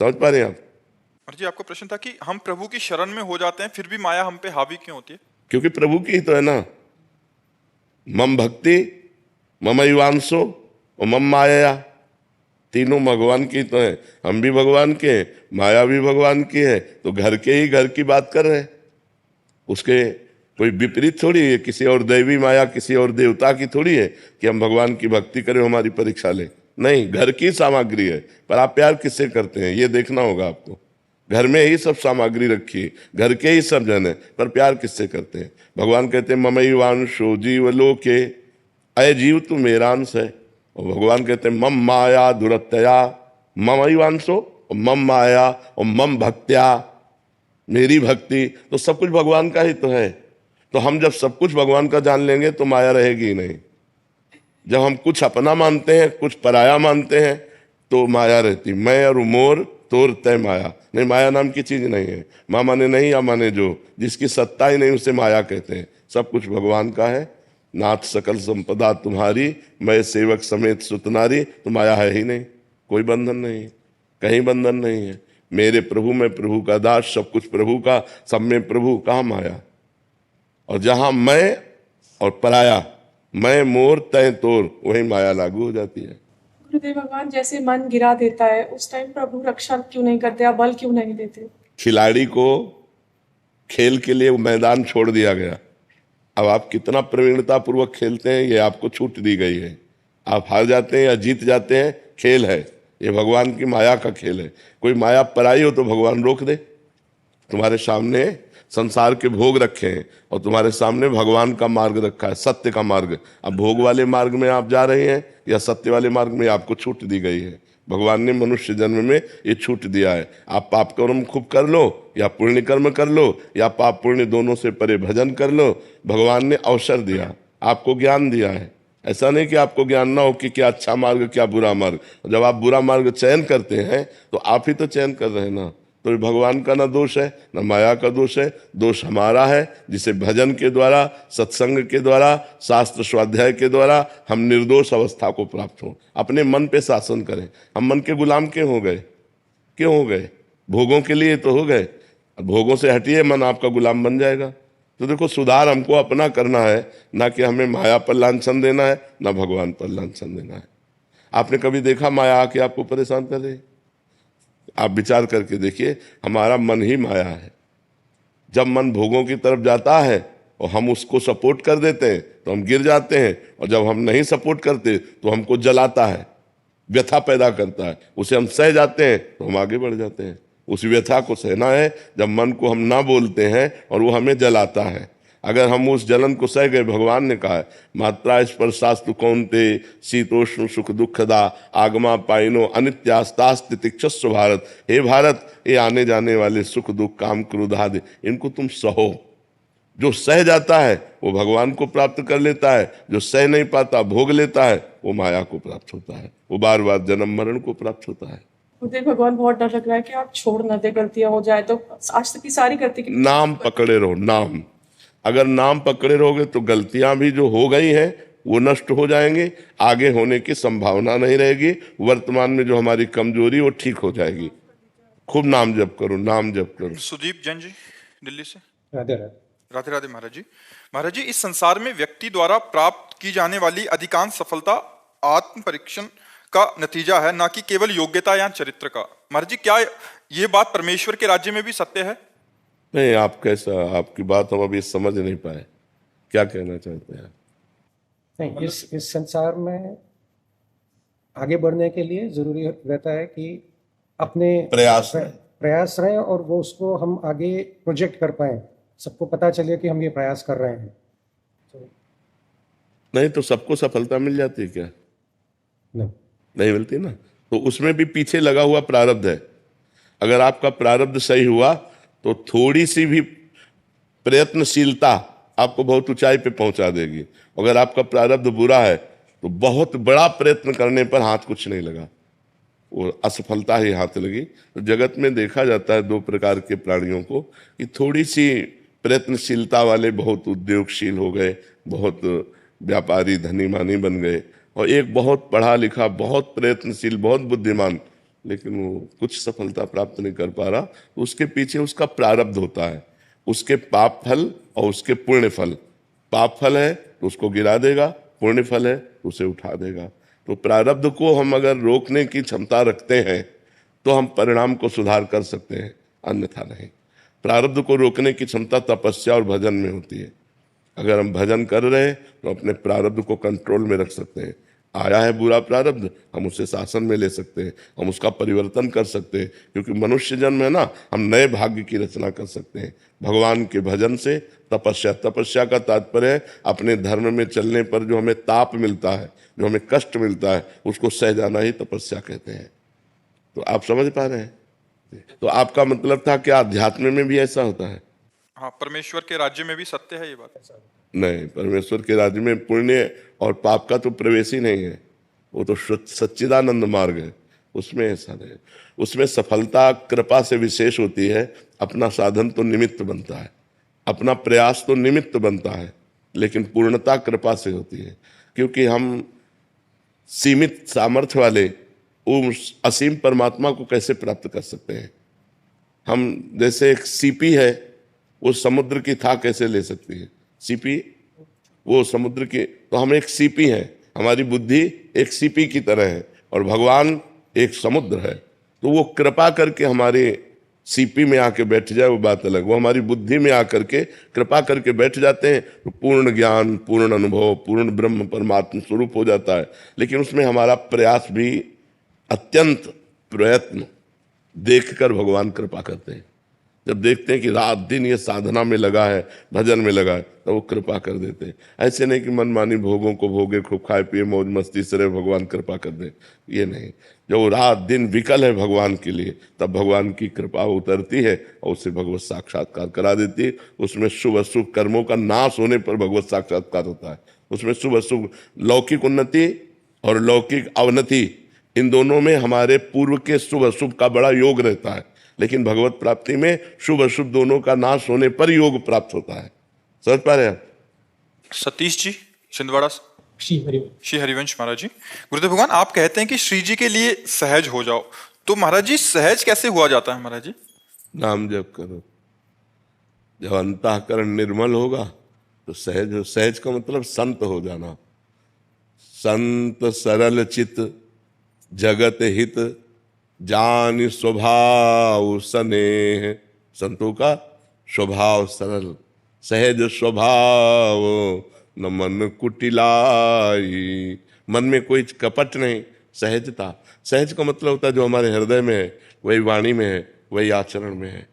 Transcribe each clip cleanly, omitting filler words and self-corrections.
समझ पा रहे हैं आप? और जी आपका प्रश्न था कि हम प्रभु की शरण में हो जाते हैं फिर भी माया हम पे हावी क्यों होती है? क्योंकि प्रभु की ही तो है ना। मम भक्ति, ममैवांशो और मम माया, तीनों भगवान की तो है। हम भी भगवान के हैं, माया भी भगवान की है, तो घर के ही घर की बात कर रहे हैं। उसके कोई विपरीत थोड़ी है, किसी और दैवी माया किसी और देवता की थोड़ी है कि हम भगवान की भक्ति करें हमारी परीक्षा ले। नहीं, घर की सामग्री है। पर आप प्यार किससे करते हैं ये देखना होगा आपको। घर में ही सब सामग्री रखी है, घर के ही सब जन है, पर प्यार किससे करते हैं? भगवान कहते हैं ममैवांशो जीवलोके, अय जीव तू मेरा अंश है। और भगवान कहते हैं मम माया दुरत्यया, ममैवांशो और मम माया और मम भक्त्या, मेरी भक्ति। तो सब कुछ भगवान का ही तो है। तो हम जब सब कुछ भगवान का जान लेंगे तो माया रहेगी ही नहीं। जब हम कुछ अपना मानते हैं, कुछ पराया मानते हैं, तो माया रहती। मैं और मोर तोर तय माया, नहीं, माया नाम की चीज नहीं है। माँ माने नहीं या माने जो, जिसकी सत्ता ही नहीं उसे माया कहते हैं। सब कुछ भगवान का है। नाथ सकल संपदा तुम्हारी, मैं सेवक समेत सुतनारी। तो माया है ही नहीं, कोई बंधन नहीं, कहीं बंधन नहीं है। मेरे प्रभु, मैं प्रभु का दास, सब कुछ प्रभु का, सब में प्रभु, कहाँ माया? और जहां मैं और पराया, मैं मोर तय तोर, वही माया लागू हो जाती है। गुरुदेव भगवान जैसे मन गिरा देता है उस टाइम प्रभु रक्षा क्यों नहीं करते, आप बल क्यों नहीं देते? खिलाड़ी को खेल के लिए मैदान छोड़ दिया गया। अब आप कितना प्रवीणता पूर्वक खेलते हैं ये आपको छूट दी गई है। आप हार जाते हैं या जीत जाते हैं, खेल है ये, भगवान की माया का खेल है। कोई माया पराई हो तो भगवान रोक दे। तुम्हारे सामने संसार के भोग रखे हैं और तुम्हारे सामने भगवान का मार्ग रखा है, सत्य का मार्ग। अब भोग वाले मार्ग में आप जा रहे हैं या सत्य वाले मार्ग में, आपको छूट दी गई है। भगवान ने मनुष्य जन्म में ये छूट दिया है। आप पाप कर्म खूब कर लो या पुण्य कर्म कर लो, या पाप पुण्य दोनों से परे भजन कर लो। भगवान ने अवसर दिया, आपको ज्ञान दिया है। ऐसा नहीं कि आपको ज्ञान ना हो कि क्या अच्छा मार्ग क्या बुरा मार्ग। जब आप बुरा मार्ग चयन करते हैं तो आप ही तो चयन कर रहे हैं ना। तो भगवान का ना दोष है ना माया का दोष है, दोष हमारा है, जिसे भजन के द्वारा, सत्संग के द्वारा, शास्त्र स्वाध्याय के द्वारा हम निर्दोष अवस्था को प्राप्त हो, अपने मन पे शासन करें। हम मन के गुलाम क्यों हो गए? क्यों हो गए? भोगों के लिए तो हो गए। भोगों से हटिए, मन आपका गुलाम बन जाएगा। तो देखो, सुधार हमको अपना करना है, ना कि हमें माया पर लांछन देना है, ना भगवान पर लांछन देना है। आपने कभी देखा माया आके आपको परेशान कर रही? आप विचार करके देखिए, हमारा मन ही माया है। जब मन भोगों की तरफ जाता है और हम उसको सपोर्ट कर देते हैं तो हम गिर जाते हैं, और जब हम नहीं सपोर्ट करते तो हमको जलाता है, व्यथा पैदा करता है। उसे हम सह जाते हैं तो हम आगे बढ़ जाते हैं। उस व्यथा को सहना है जब मन को हम ना बोलते हैं और वो हमें जलाता है। अगर हम उस जलन को सह गए, भगवान ने कहा है मात्रा स्पर्शास्तु कौन्ते शीतोष्ण सुख दुखदा आगमा पाइनो अनित्यास्तास्ति तिक्षस्व भारत। हे भारत, ये आने जाने वाले सुख दुख काम क्रोध आदि, इनको तुम सहो। जो सह जाता है वो भगवान को प्राप्त कर लेता है, जो सह नहीं पाता, भोग लेता है, वो माया को प्राप्त होता है, वो बार बार जन्म मरण को प्राप्त होता है। गुरुदेव भगवान बहुत डर लग रहा है कि आप छोड़ न दे, गलतियां हो जाए तो। आज तक की सारी गलती की नाम पकड़े रहो, नाम। अगर नाम पकड़े रहोगे तो गलतियां भी जो हो गई हैं वो नष्ट हो जाएंगी, आगे होने की संभावना नहीं रहेगी। वर्तमान में जो हमारी कमजोरी वो ठीक हो जाएगी। खूब नाम जप करो, नाम जप करो। सुदीप जैन जी दिल्ली से। राधे राधे। राधे राधे महाराज जी। महाराज जी, इस संसार में व्यक्ति द्वारा प्राप्त की जाने वाली अधिकांश सफलता आत्म परीक्षण का नतीजा है, ना कि केवल योग्यता या चरित्र का। महाराज जी, क्या ये बात परमेश्वर के राज्य में भी सत्य है? नहीं, आप कैसा, आपकी बात हम अभी समझ नहीं पाए, क्या कहना चाहते हैं? नहीं, इस संसार में आगे बढ़ने के लिए जरूरी रहता है कि अपने प्रयास रहें और वो उसको हम आगे प्रोजेक्ट कर पाए, सबको पता चले कि हम ये प्रयास कर रहे हैं। तो नहीं तो सबको सफलता मिल जाती है क्या? नहीं मिलती ना। तो उसमें भी पीछे लगा हुआ प्रारब्ध है। अगर आपका प्रारब्ध सही हुआ तो थोड़ी सी भी प्रयत्नशीलता आपको बहुत ऊंचाई पे पहुंचा देगी। अगर आपका प्रारब्ध बुरा है तो बहुत बड़ा प्रयत्न करने पर हाथ कुछ नहीं लगा, वो असफलता ही हाथ लगी। तो जगत में देखा जाता है दो प्रकार के प्राणियों को, कि थोड़ी सी प्रयत्नशीलता वाले बहुत उद्योगशील हो गए, बहुत व्यापारी धनी मानी बन गए, और एक बहुत पढ़ा लिखा, बहुत प्रयत्नशील, बहुत बुद्धिमान, लेकिन वो कुछ सफलता प्राप्त नहीं कर पा रहा, तो उसके पीछे उसका प्रारब्ध होता है, उसके पाप फल और उसके पुण्य फल। पाप फल है तो उसको गिरा देगा, पुण्य फल है तो उसे उठा देगा। तो प्रारब्ध को हम अगर रोकने की क्षमता रखते हैं तो हम परिणाम को सुधार कर सकते हैं, अन्यथा नहीं। प्रारब्ध को रोकने की क्षमता तपस्या और भजन में होती है। अगर हम भजन कर रहे हैं तो अपने प्रारब्ध को कंट्रोल में रख सकते हैं। आया है बुरा प्रारब्ध, हम उसे शासन में ले सकते हैं, हम उसका परिवर्तन कर सकते हैं, क्योंकि मनुष्य जन्म है ना, हम नए भाग्य की रचना कर सकते हैं भगवान के भजन से। तपस्या का तात्पर्य है अपने धर्म में चलने पर जो हमें ताप मिलता है, जो हमें कष्ट मिलता है, उसको सह जाना ही तपस्या कहते हैं। तो आप समझ पा रहे हैं? तो आपका मतलब था कि अध्यात्म में भी ऐसा होता है? हाँ, परमेश्वर के राज्य में भी सत्य है ये बात। नहीं, परमेश्वर के राज्य में पुण्य और पाप का तो प्रवेश ही नहीं है, वो तो सच्चिदानंद मार्ग है, उसमें ऐसा नहीं। उसमें सफलता कृपा से विशेष होती है। अपना साधन तो निमित्त बनता है, अपना प्रयास तो निमित्त बनता है, लेकिन पूर्णता कृपा से होती है। क्योंकि हम सीमित सामर्थ्य वाले उस असीम परमात्मा को कैसे प्राप्त कर सकते हैं? हम जैसे एक सीपी है, वो समुद्र की था कैसे ले सकती है? सीपी वो समुद्र की, तो हम एक सीपी हैं, हमारी बुद्धि एक सीपी की तरह है और भगवान एक समुद्र है। तो वो कृपा करके हमारे सीपी में आके बैठ जाए वो बात अलग, वो हमारी बुद्धि में आकर के कृपा करके बैठ जाते हैं तो पूर्ण ज्ञान, पूर्ण अनुभव, पूर्ण ब्रह्म परमात्मा स्वरूप हो जाता है। लेकिन उसमें हमारा प्रयास भी, अत्यंत प्रयत्न देखकर भगवान कृपा करते हैं। जब देखते हैं कि रात दिन ये साधना में लगा है, भजन में लगा है, तो वो कृपा कर देते हैं। ऐसे नहीं कि मनमानी भोगों को भोगे, खूब खाए पिए मौज मस्ती से रहे, भगवान कृपा कर दे, ये नहीं। जो रात दिन विकल है भगवान के लिए, तब भगवान की कृपा उतरती है और उससे भगवत साक्षात्कार करा देती है। उसमें शुभ अशुभ कर्मों का नाश होने पर भगवत साक्षात्कार होता है। उसमें शुभ अशुभ, लौकिक उन्नति और लौकिक अवनति, इन दोनों में हमारे पूर्व के शुभ अशुभ का बड़ा योग रहता है, लेकिन भगवत प्राप्ति में शुभ अशुभ दोनों का नाश होने पर योग प्राप्त होता है। समझ पा रहे हैं? सतीश जी छिंदवाड़ा से। श्री हरिवंश महाराज जी, गुरुदेव भगवान आप कहते हैं कि श्री जी के लिए सहज हो जाओ, तो महाराज जी सहज कैसे हुआ जाता है महाराज जी? नाम जप करो, जब अंतःकरण निर्मल होगा तो सहज हो। सहज का मतलब संत हो जाना। संत सरल चित जगत हित जान स्वभाव स्नेह। संतों का स्वभाव सरल, सहज स्वभाव, न मन कुटिलाई। मन में कोई कपट नहीं, सहजता। सहज का मतलब होता है जो हमारे हृदय में है वही वाणी में है, वही आचरण में है,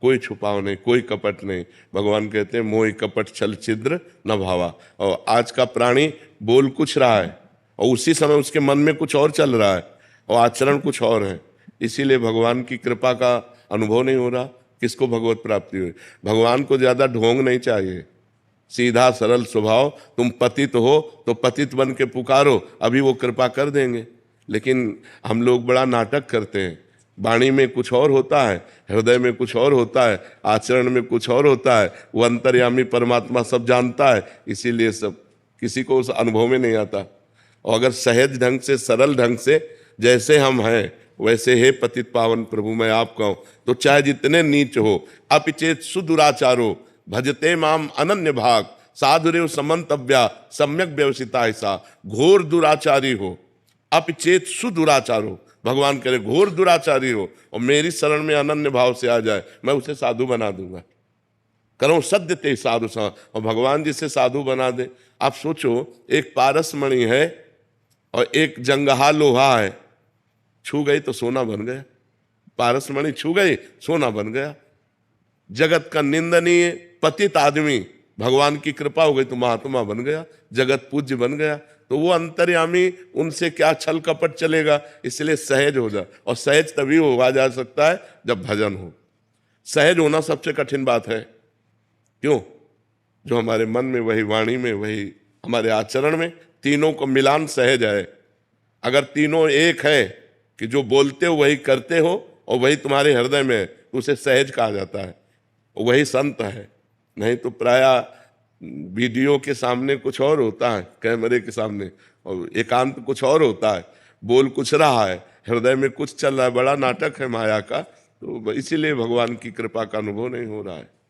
कोई छुपाव नहीं, कोई कपट नहीं। भगवान कहते हैं मोह कपट छल छिद्र न भावा। और आज का प्राणी बोल कुछ रहा है और उसी समय उसके मन में कुछ और चल रहा है और आचरण कुछ और है। इसीलिए भगवान की कृपा का अनुभव नहीं हो रहा। किसको भगवत प्राप्ति हुई? भगवान को ज्यादा ढोंग नहीं चाहिए, सीधा सरल स्वभाव। तुम पतित हो तो पतित बन के पुकारो, अभी वो कृपा कर देंगे। लेकिन हम लोग बड़ा नाटक करते हैं, वाणी में कुछ और होता है, हृदय में कुछ और होता है, आचरण में कुछ और होता है। वो अंतर्यामी परमात्मा सब जानता है, इसीलिए सब किसी को उस अनुभव में नहीं आता। और अगर सहज ढंग से, सरल ढंग से जैसे हम हैं वैसे हे पतित पावन प्रभु मैं आप कहूं, तो चाहे जितने नीच हो, अपिचेत सुदुराचारो भजते माम अनन्य भाग साधुरेव समन्तव्या सम्यक व्यवसिता ऐसा। घोर दुराचारी हो, अपिचेत सुदुराचारो, भगवान करे घोर दुराचारी हो और मेरी शरण में अनन्य भाव से आ जाए, मैं उसे साधु बना दूंगा। करो सद्य ते साधु सा, और भगवान जिसे साधु बना दे। आप सोचो, एक पारस मणि है और एक जंगहा लोहा है, छू गई तो सोना बन गया। पारस मणि छू गई, सोना बन गया। जगत का निंदनीय पतित आदमी, भगवान की कृपा हो गई तो महात्मा बन गया, जगत पूज्य बन गया। तो वो अंतर्यामी, उनसे क्या छल कपट चलेगा। इसलिए सहज हो जा, और सहज तभी हुआ जा सकता है जब भजन हो। सहज होना सबसे कठिन बात है। क्यों? जो हमारे मन में, वही वाणी में, वही हमारे आचरण में, तीनों को मिलान सहज है। अगर तीनों एक है कि जो बोलते हो वही करते हो और वही तुम्हारे हृदय में है, तो उसे सहज कहा जाता है, वही संत है। नहीं तो प्रायः वीडियो के सामने कुछ और होता है, कैमरे के सामने, और एकांत कुछ और होता है। बोल कुछ रहा है, हृदय में कुछ चल रहा है, बड़ा नाटक है माया का, तो इसीलिए भगवान की कृपा का अनुभव नहीं हो रहा है।